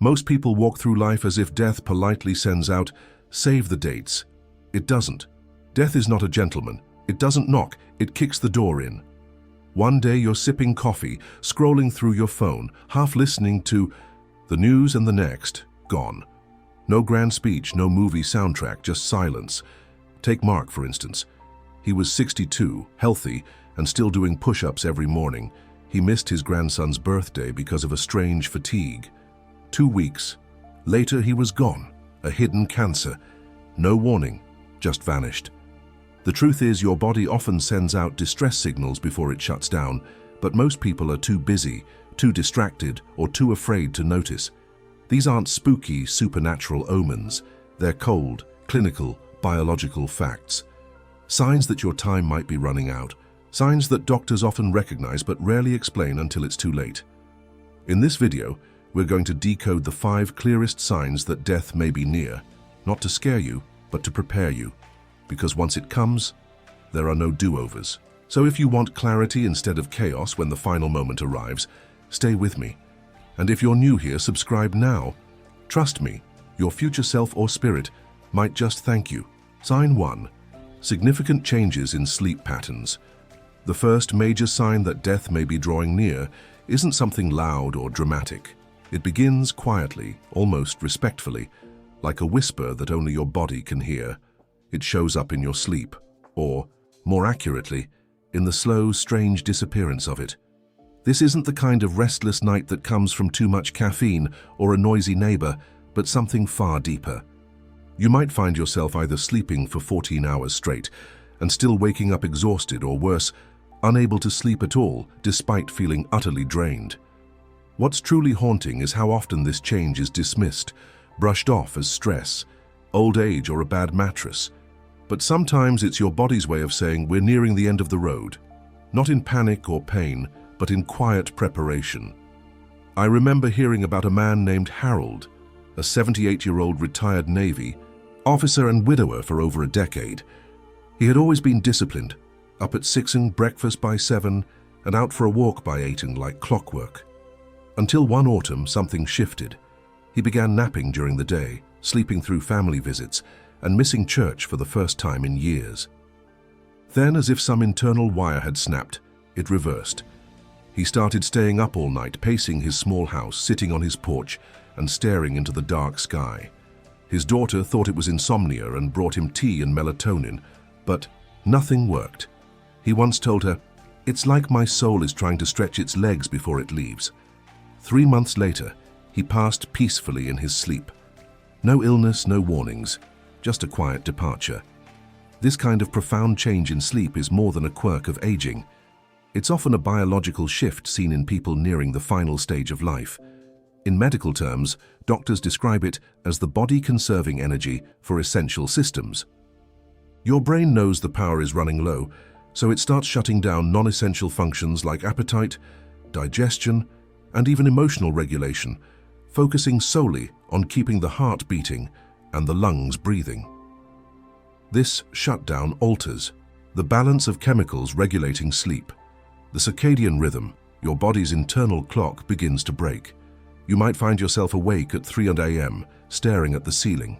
Most people walk through life as if death politely sends out, "Save the dates." It doesn't. Death is not a gentleman. It doesn't knock, it kicks the door in. One day you're sipping coffee, scrolling through your phone, half listening to the news, and the next, gone. No grand speech, no movie soundtrack, just silence. Take Mark, for instance. He was 62, healthy, and still doing push-ups every morning. He missed his grandson's birthday because of a strange fatigue. 2 weeks later, he was gone, a hidden cancer. No warning, just vanished. The truth is, your body often sends out distress signals before it shuts down, but most people are too busy, too distracted, or too afraid to notice. These aren't spooky, supernatural omens. They're cold, clinical, biological facts. Signs that your time might be running out. Signs that doctors often recognize but rarely explain until it's too late. In this video, we're going to decode the 5 clearest signs that death may be near, not to scare you, but to prepare you. Because once it comes, there are no do-overs. So if you want clarity instead of chaos when the final moment arrives, stay with me. And if you're new here, subscribe now. Trust me, your future self or spirit might just thank you. Sign 1. Significant changes in sleep patterns. The first major sign that death may be drawing near isn't something loud or dramatic. It begins quietly, almost respectfully, like a whisper that only your body can hear. It shows up in your sleep, or, more accurately, in the slow, strange disappearance of it. This isn't the kind of restless night that comes from too much caffeine or a noisy neighbor, but something far deeper. You might find yourself either sleeping for 14 hours straight and still waking up exhausted, or worse, unable to sleep at all despite feeling utterly drained. What's truly haunting is how often this change is dismissed, brushed off as stress, old age, or a bad mattress. But sometimes it's your body's way of saying we're nearing the end of the road, not in panic or pain, but in quiet preparation. I remember hearing about a man named Harold, a 78-year-old retired Navy officer and widower for over a decade. He had always been disciplined, up at 6 and breakfast by 7, and out for a walk by 8 like clockwork. Until one autumn, something shifted. He began napping during the day, sleeping through family visits, and missing church for the first time in years. Then, as if some internal wire had snapped, it reversed. He started staying up all night, pacing his small house, sitting on his porch, and staring into the dark sky. His daughter thought it was insomnia and brought him tea and melatonin, but nothing worked. He once told her, "It's like my soul is trying to stretch its legs before it leaves." 3 months later, he passed peacefully in his sleep. No illness, no warnings, just a quiet departure. This kind of profound change in sleep is more than a quirk of aging. It's often a biological shift seen in people nearing the final stage of life. In medical terms, doctors describe it as the body conserving energy for essential systems. Your brain knows the power is running low, so it starts shutting down non-essential functions like appetite, digestion, and even emotional regulation, focusing solely on keeping the heart beating and the lungs breathing. This shutdown alters the balance of chemicals regulating sleep. The circadian rhythm, your body's internal clock, begins to break. You might find yourself awake at 3 a.m., staring at the ceiling.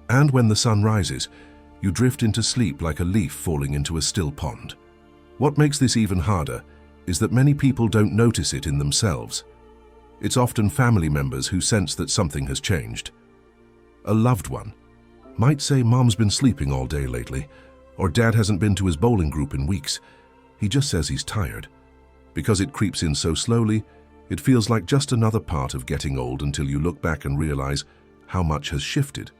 And when the sun rises, you drift into sleep like a leaf falling into a still pond. What makes this even harder is that many people don't notice it in themselves. It's often family members who sense that something has changed. A loved one might say, "Mom's been sleeping all day lately," or "Dad hasn't been to his bowling group in weeks. He just says he's tired." Because it creeps in so slowly, it feels like just another part of getting old until you look back and realize how much has shifted.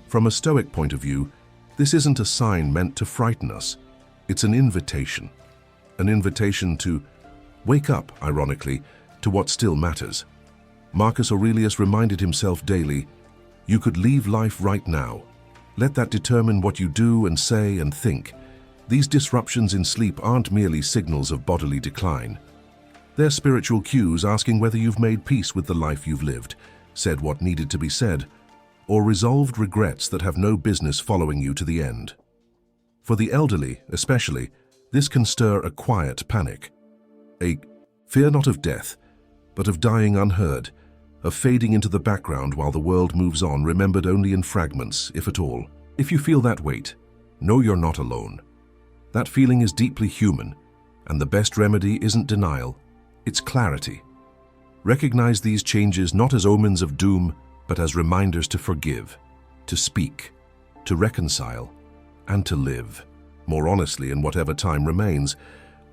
From a Stoic point of view, this isn't a sign meant to frighten us. It's an invitation. An invitation to wake up, ironically, to what still matters. Marcus Aurelius reminded himself daily, "You could leave life right now. Let that determine what you do and say and think." These disruptions in sleep aren't merely signals of bodily decline. They're spiritual cues asking whether you've made peace with the life you've lived, said what needed to be said, or resolved regrets that have no business following you to the end. For the elderly, especially, this can stir a quiet panic. A fear not of death, but of dying unheard, of fading into the background while the world moves on, remembered only in fragments, if at all. If you feel that weight, know you're not alone. That feeling is deeply human, and the best remedy isn't denial, it's clarity. Recognize these changes not as omens of doom, but as reminders to forgive, to speak, to reconcile, and to live more honestly in whatever time remains.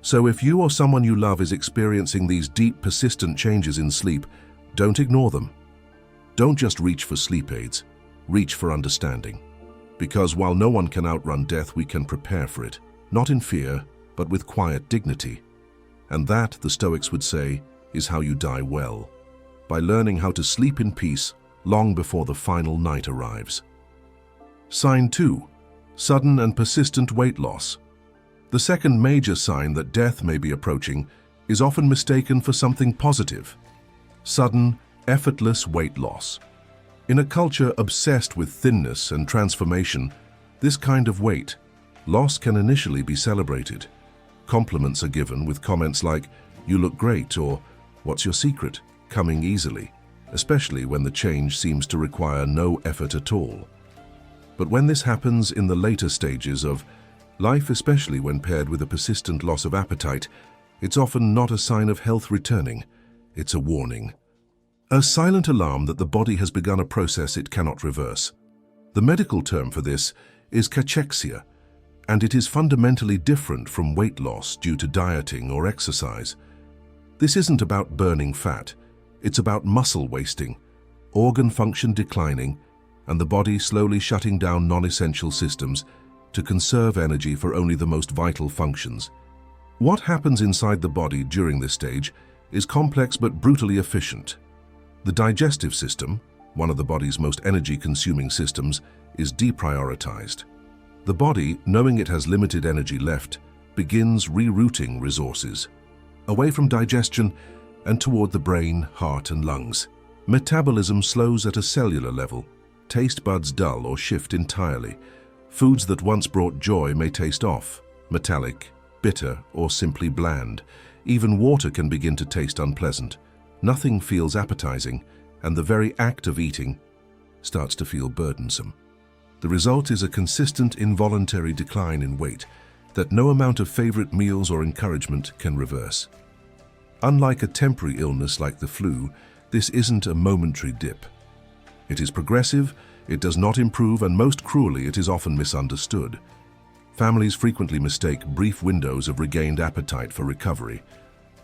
So if you or someone you love is experiencing these deep, persistent changes in sleep, don't ignore them. Don't just reach for sleep aids, reach for understanding. Because while no one can outrun death, we can prepare for it, not in fear, but with quiet dignity. And that, the Stoics would say, is how you die well, by learning how to sleep in peace long before the final night arrives. Sign 2. Sudden and persistent weight loss. The second major sign that death may be approaching is often mistaken for something positive. Sudden, effortless weight loss. In a culture obsessed with thinness and transformation, this kind of weight loss can initially be celebrated. Compliments are given with comments like, "You look great," or "What's your secret?" coming easily, especially when the change seems to require no effort at all. But when this happens in the later stages of life, especially when paired with a persistent loss of appetite, it's often not a sign of health returning, it's a warning. A silent alarm that the body has begun a process it cannot reverse. The medical term for this is cachexia, and it is fundamentally different from weight loss due to dieting or exercise. This isn't about burning fat, it's about muscle wasting, organ function declining, and the body slowly shutting down non-essential systems to conserve energy for only the most vital functions. What happens inside the body during this stage is complex but brutally efficient. The digestive system, one of the body's most energy-consuming systems, is deprioritized. The body, knowing it has limited energy left, begins rerouting resources away from digestion and toward the brain, heart, and lungs. Metabolism slows at a cellular level. Taste buds dull or shift entirely. Foods that once brought joy may taste off, metallic, bitter, or simply bland. Even water can begin to taste unpleasant. Nothing feels appetizing, and the very act of eating starts to feel burdensome. The result is a consistent involuntary decline in weight that no amount of favorite meals or encouragement can reverse. Unlike a temporary illness like the flu, this isn't a momentary dip. It is progressive, it does not improve, and most cruelly, it is often misunderstood. Families frequently mistake brief windows of regained appetite for recovery.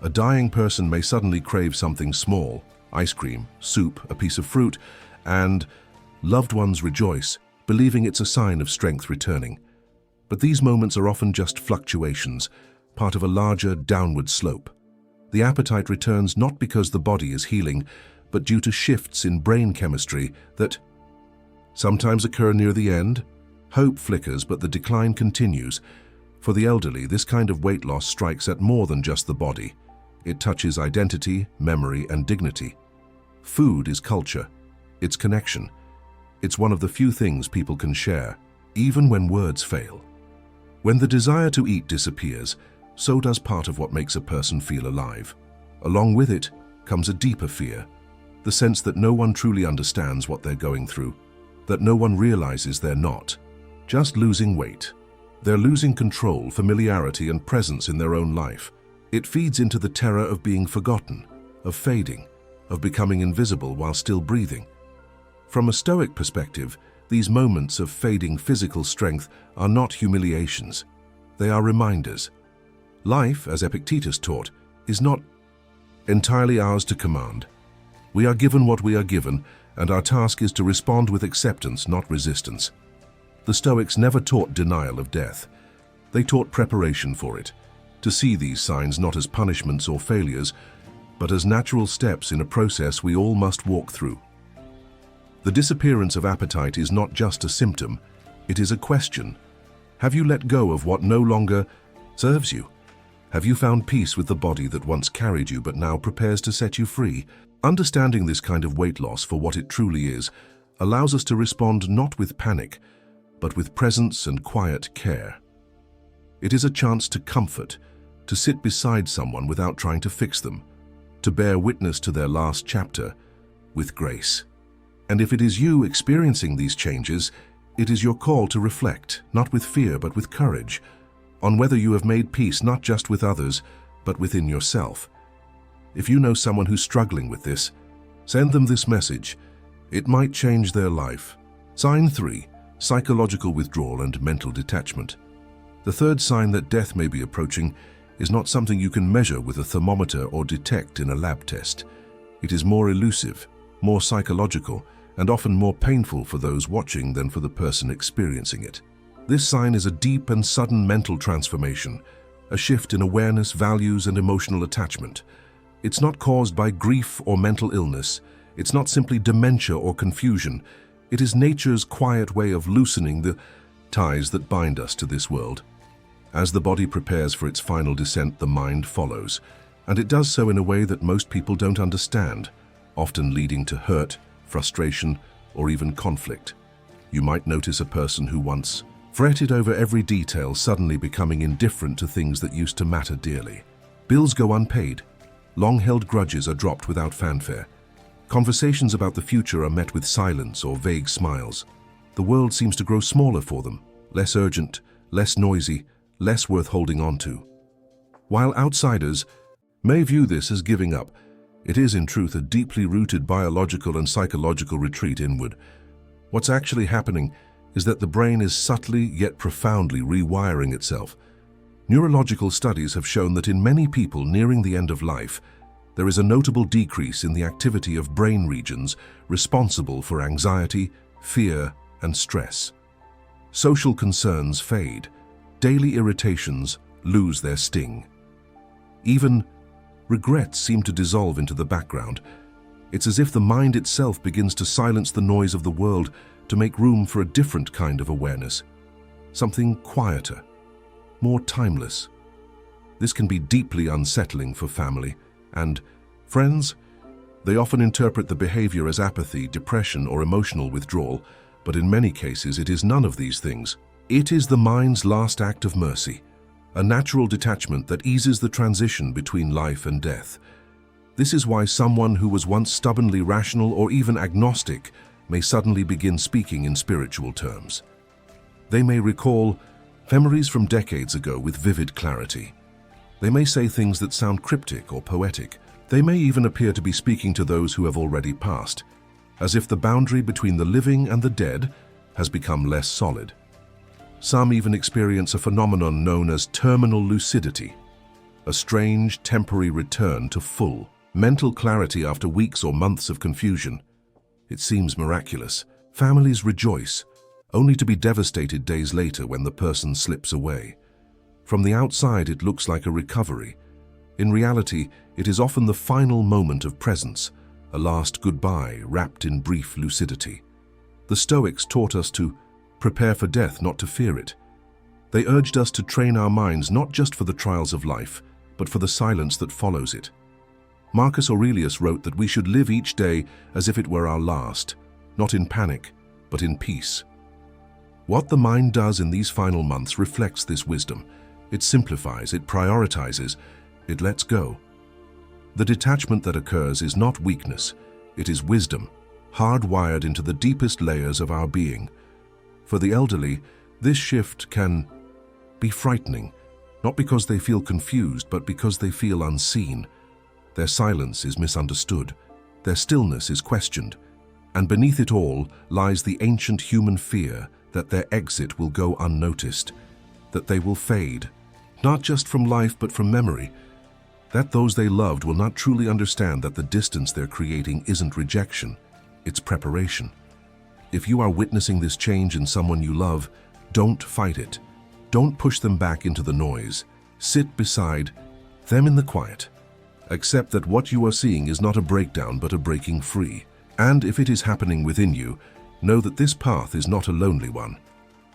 A dying person may suddenly crave something small, ice cream, soup, a piece of fruit, and loved ones rejoice, believing it's a sign of strength returning. But these moments are often just fluctuations, part of a larger downward slope. The appetite returns not because the body is healing, but due to shifts in brain chemistry that sometimes occur near the end. Hope flickers, but the decline continues. For the elderly, this kind of weight loss strikes at more than just the body. It touches identity, memory, and dignity. Food is culture. It's connection. It's one of the few things people can share, even when words fail. When the desire to eat disappears, so does part of what makes a person feel alive. Along with it comes a deeper fear, the sense that no one truly understands what they're going through, that no one realizes they're not just losing weight. They're losing control, familiarity, and presence in their own life. It feeds into the terror of being forgotten, of fading, of becoming invisible while still breathing. From a Stoic perspective, these moments of fading physical strength are not humiliations. They are reminders. Life, as Epictetus taught, is not entirely ours to command. We are given what we are given, and our task is to respond with acceptance, not resistance. The Stoics never taught denial of death. They taught preparation for it, to see these signs not as punishments or failures, but as natural steps in a process we all must walk through. The disappearance of appetite is not just a symptom, it is a question. Have you let go of what no longer serves you? Have you found peace with the body that once carried you but now prepares to set you free? Understanding this kind of weight loss for what it truly is allows us to respond not with panic, but with presence and quiet care. It is a chance to comfort, to sit beside someone without trying to fix them, to bear witness to their last chapter, with grace. And if it is you experiencing these changes, it is your call to reflect, not with fear but with courage, on whether you have made peace not just with others, but within yourself. If you know someone who's struggling with this, send them this message. It might change their life. Sign 3. Psychological withdrawal and mental detachment. The third sign that death may be approaching is not something you can measure with a thermometer or detect in a lab test. It is more elusive, more psychological, and often more painful for those watching than for the person experiencing it. This sign is a deep and sudden mental transformation, a shift in awareness, values, and emotional attachment. It's not caused by grief or mental illness. It's not simply dementia or confusion. It is nature's quiet way of loosening the ties that bind us to this world. As the body prepares for its final descent, the mind follows, and it does so in a way that most people don't understand, often leading to hurt, frustration, or even conflict. You might notice a person who once fretted over every detail suddenly becoming indifferent to things that used to matter dearly. Bills go unpaid. Long-held grudges are dropped without fanfare. Conversations about the future are met with silence or vague smiles. The world seems to grow smaller for them, less urgent, less noisy, less worth holding on to. While outsiders may view this as giving up, it is in truth a deeply rooted biological and psychological retreat inward. What's actually happening is that the brain is subtly yet profoundly rewiring itself. Neurological studies have shown that in many people nearing the end of life, there is a notable decrease in the activity of brain regions responsible for anxiety, fear, and stress. Social concerns fade. Daily irritations lose their sting. Even regrets seem to dissolve into the background. It's as if the mind itself begins to silence the noise of the world to make room for a different kind of awareness, something quieter, more timeless. This can be deeply unsettling for family and friends. They often interpret the behavior as apathy, depression, or emotional withdrawal, but in many cases it is none of these things. It is the mind's last act of mercy, a natural detachment that eases the transition between life and death. This is why someone who was once stubbornly rational or even agnostic may suddenly begin speaking in spiritual terms. They may recall memories from decades ago with vivid clarity. They may say things that sound cryptic or poetic. They may even appear to be speaking to those who have already passed, as if the boundary between the living and the dead has become less solid. Some even experience a phenomenon known as terminal lucidity, a strange, temporary return to full mental clarity after weeks or months of confusion. It seems miraculous. Families rejoice, only to be devastated days later when the person slips away. From the outside, it looks like a recovery. In reality, it is often the final moment of presence, a last goodbye wrapped in brief lucidity. The Stoics taught us to prepare for death, not to fear it. They urged us to train our minds not just for the trials of life, but for the silence that follows it. Marcus Aurelius wrote that we should live each day as if it were our last, not in panic, but in peace. What the mind does in these final months reflects this wisdom. It simplifies, it prioritizes, it lets go. The detachment that occurs is not weakness, it is wisdom, hardwired into the deepest layers of our being. For the elderly, this shift can be frightening, not because they feel confused, but because they feel unseen. Their silence is misunderstood, their stillness is questioned, and beneath it all lies the ancient human fear that their exit will go unnoticed, that they will fade, not just from life but from memory, that those they loved will not truly understand that the distance they're creating isn't rejection, it's preparation. If you are witnessing this change in someone you love, don't fight it. Don't push them back into the noise. Sit beside them in the quiet. Accept that what you are seeing is not a breakdown but a breaking free. And if it is happening within you, know that this path is not a lonely one.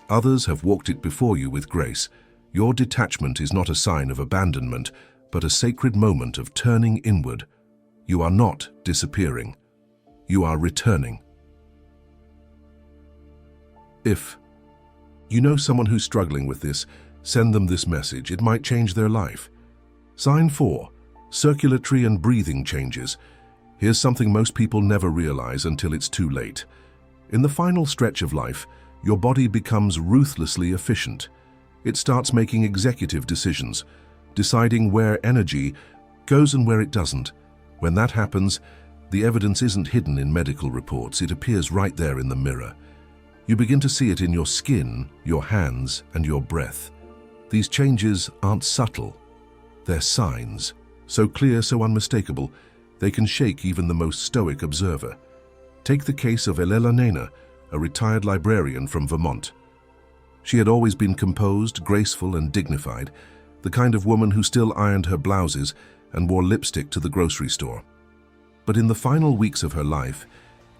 Others have walked it before you with grace. Your detachment is not a sign of abandonment, but a sacred moment of turning inward. You are not disappearing. You are returning. If you know someone who's struggling with this, send them this message. It might change their life. Sign 4. Circulatory and breathing changes. Here's something most people never realize until it's too late. In the final stretch of life, your body becomes ruthlessly efficient. It starts making executive decisions, deciding where energy goes and where it doesn't. When that happens, the evidence isn't hidden in medical reports, it appears right there in the mirror. You begin to see it in your skin, your hands, and your breath. These changes aren't subtle. They're signs, so clear, so unmistakable, they can shake even the most stoic observer. Take the case of Elena, a retired librarian from Vermont. She had always been composed, graceful, and dignified, the kind of woman who still ironed her blouses and wore lipstick to the grocery store. But in the final weeks of her life,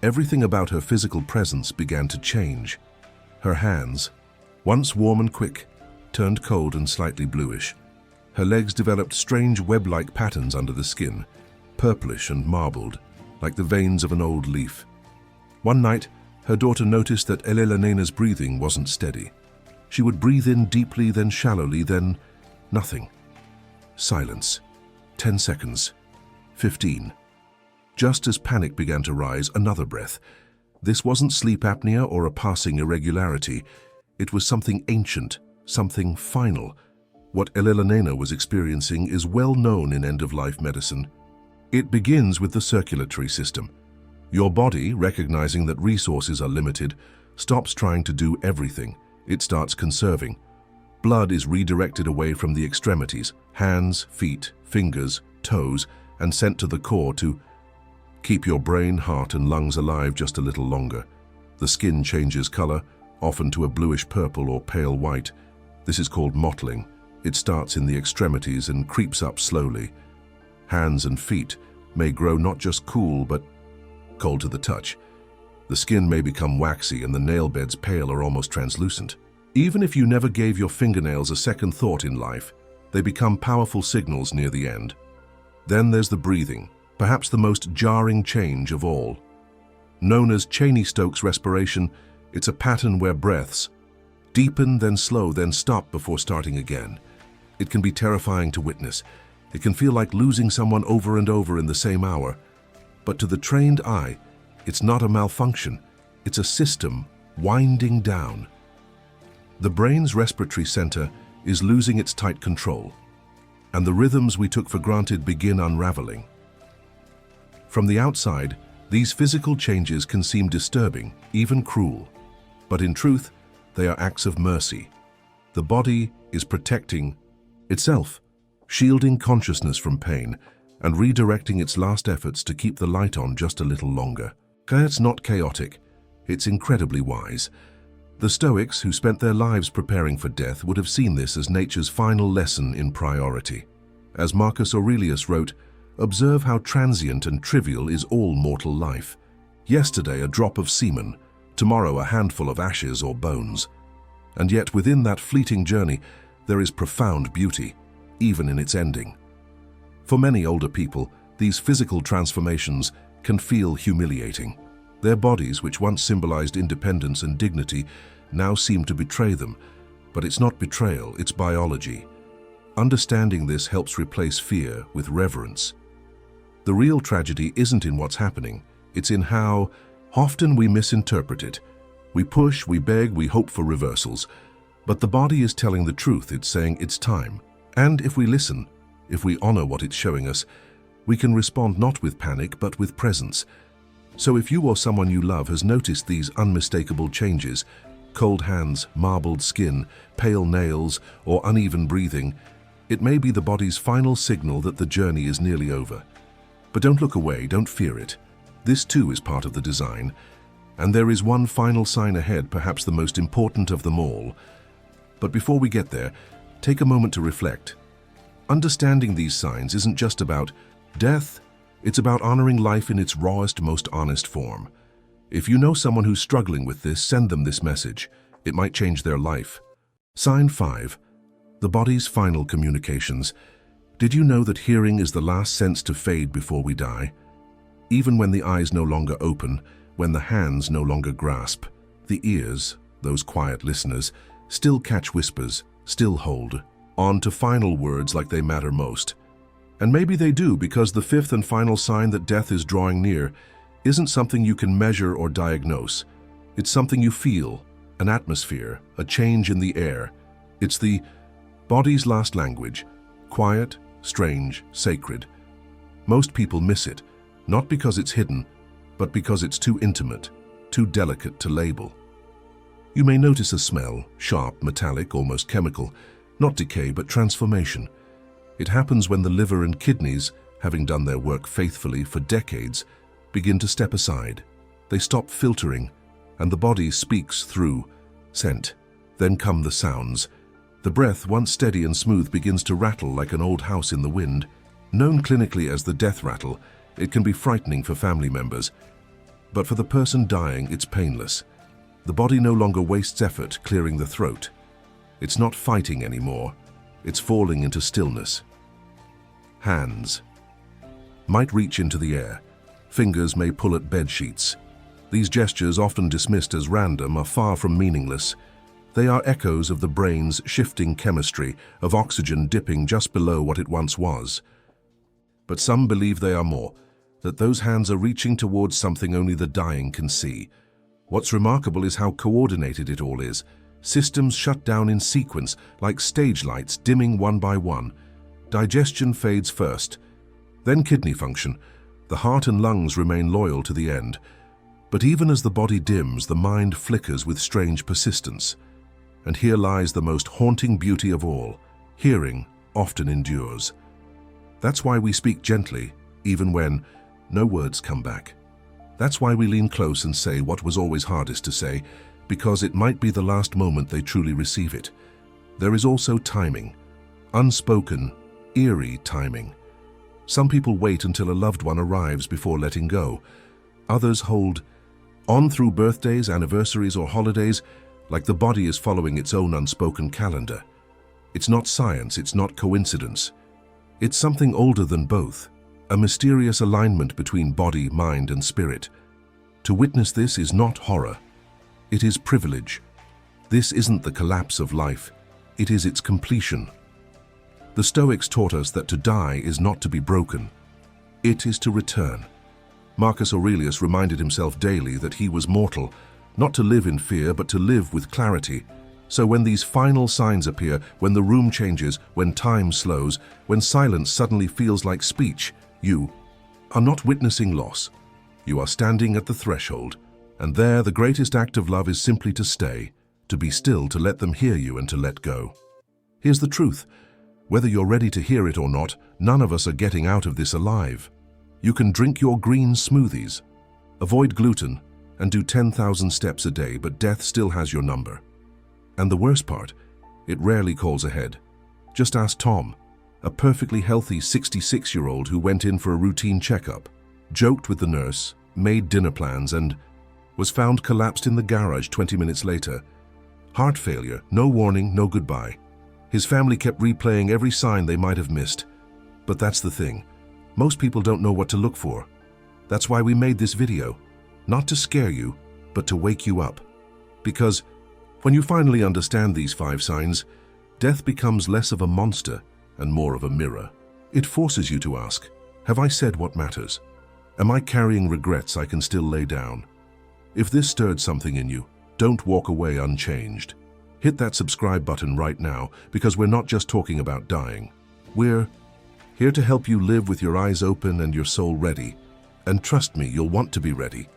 everything about her physical presence began to change. Her hands, once warm and quick, turned cold and slightly bluish. Her legs developed strange web-like patterns under the skin, purplish and marbled, like the veins of an old leaf. One night, her daughter noticed that Elena's breathing wasn't steady. She would breathe in deeply, then shallowly, then nothing. Silence. 10 seconds. 15. Just as panic began to rise, another breath. This wasn't sleep apnea or a passing irregularity. It was something ancient, something final. What Elena was experiencing is well known in end-of-life medicine. It begins with the circulatory system. Your body, recognizing that resources are limited, stops trying to do everything. It starts conserving. Blood is redirected away from the extremities, hands, feet, fingers, toes, and sent to the core to keep your brain, heart, and lungs alive just a little longer. The skin changes color, often to a bluish purple or pale white. This is called mottling. It starts in the extremities and creeps up slowly. Hands and feet may grow not just cool, but cold to the touch. The skin may become waxy and the nail beds pale or almost translucent. Even if you never gave your fingernails a second thought in life, they become powerful signals near the end. Then there's the breathing, perhaps the most jarring change of all. Known as Cheney-Stokes respiration, it's a pattern where breaths deepen, then slow, then stop before starting again. It can be terrifying to witness. It can feel like losing someone over and over in the same hour. But to the trained eye, it's not a malfunction. It's a system winding down. The brain's respiratory center is losing its tight control, and the rhythms we took for granted begin unraveling. From the outside, these physical changes can seem disturbing, even cruel. But in truth, they are acts of mercy. The body is protecting itself, shielding consciousness from pain, and redirecting its last efforts to keep the light on just a little longer. It's not chaotic, it's incredibly wise. The Stoics, who spent their lives preparing for death, would have seen this as nature's final lesson in priority. As Marcus Aurelius wrote, "Observe how transient and trivial is all mortal life. Yesterday a drop of semen, tomorrow a handful of ashes or bones. And yet within that fleeting journey there is profound beauty, even in its ending." For many older people, these physical transformations can feel humiliating. Their bodies, which once symbolized independence and dignity, now seem to betray them. But it's not betrayal, it's biology. Understanding this helps replace fear with reverence. The real tragedy isn't in what's happening, it's in how often we misinterpret it. We push, we beg, we hope for reversals. But the body is telling the truth, it's saying it's time. And if we listen, if we honor what it's showing us, we can respond not with panic, but with presence. So if you or someone you love has noticed these unmistakable changes, cold hands, marbled skin, pale nails, or uneven breathing, it may be the body's final signal that the journey is nearly over. But don't look away, don't fear it. This too is part of the design. And there is one final sign ahead, perhaps the most important of them all. But before we get there, take a moment to reflect. Understanding these signs isn't just about death, it's about honoring life in its rawest, most honest form. If you know someone who's struggling with this, send them this message. It might change their life. Sign 5. The body's final communications. Did you know that hearing is the last sense to fade before we die? Even when the eyes no longer open, when the hands no longer grasp, the ears, those quiet listeners, still catch whispers, still hold on to final words like they matter most. And maybe they do, because the fifth and final sign that death is drawing near isn't something you can measure or diagnose. It's something you feel, an atmosphere, a change in the air. It's the body's last language, quiet, strange, sacred. Most people miss it, not because it's hidden, but because it's too intimate, too delicate to label. You may notice a smell, sharp, metallic, almost chemical, not decay but transformation. It happens when the liver and kidneys, having done their work faithfully for decades, begin to step aside. They stop filtering, and the body speaks through scent. Then come the sounds. The breath, once steady and smooth, begins to rattle like an old house in the wind. Known clinically as the death rattle, it can be frightening for family members. But for the person dying, it's painless. The body no longer wastes effort clearing the throat. It's not fighting anymore. It's falling into stillness. Hands might reach into the air. Fingers may pull at bed sheets. These gestures, often dismissed as random, are far from meaningless. They are echoes of the brain's shifting chemistry, of oxygen dipping just below what it once was. But some believe they are more, that those hands are reaching towards something only the dying can see. What's remarkable is how coordinated it all is. Systems shut down in sequence, like stage lights dimming one by one. Digestion fades first, then kidney function. The heart and lungs remain loyal to the end. But even as the body dims, the mind flickers with strange persistence. And here lies the most haunting beauty of all. Hearing often endures. That's why we speak gently, even when no words come back. That's why we lean close and say what was always hardest to say, because it might be the last moment they truly receive it. There is also timing. Unspoken, eerie timing. Some people wait until a loved one arrives before letting go. Others hold on through birthdays, anniversaries, or holidays, like the body is following its own unspoken calendar. It's not science, it's not coincidence. It's something older than both, a mysterious alignment between body, mind, and spirit. To witness this is not horror. It is privilege. This isn't the collapse of life. It is its completion. The Stoics taught us that to die is not to be broken. It is to return. Marcus Aurelius reminded himself daily that he was mortal, not to live in fear, but to live with clarity. So when these final signs appear, when the room changes, when time slows, when silence suddenly feels like speech, you are not witnessing loss. You are standing at the threshold, and there the greatest act of love is simply to stay, to be still, to let them hear you and to let go. Here's the truth. Whether you're ready to hear it or not, none of us are getting out of this alive. You can drink your green smoothies, avoid gluten, and do 10,000 steps a day, but death still has your number. And the worst part, it rarely calls ahead. Just ask Tom, a perfectly healthy 66-year-old who went in for a routine checkup, joked with the nurse, made dinner plans, and was found collapsed in the garage 20 minutes later. Heart failure, no warning, no goodbye. His family kept replaying every sign they might have missed. But that's the thing. Most people don't know what to look for. That's why we made this video. Not to scare you, but to wake you up. Because when you finally understand these 5 signs, death becomes less of a monster and more of a mirror. It forces you to ask, have I said what matters? Am I carrying regrets I can still lay down? If this stirred something in you, don't walk away unchanged. Hit that subscribe button right now, because we're not just talking about dying. We're here to help you live with your eyes open and your soul ready. And trust me, you'll want to be ready.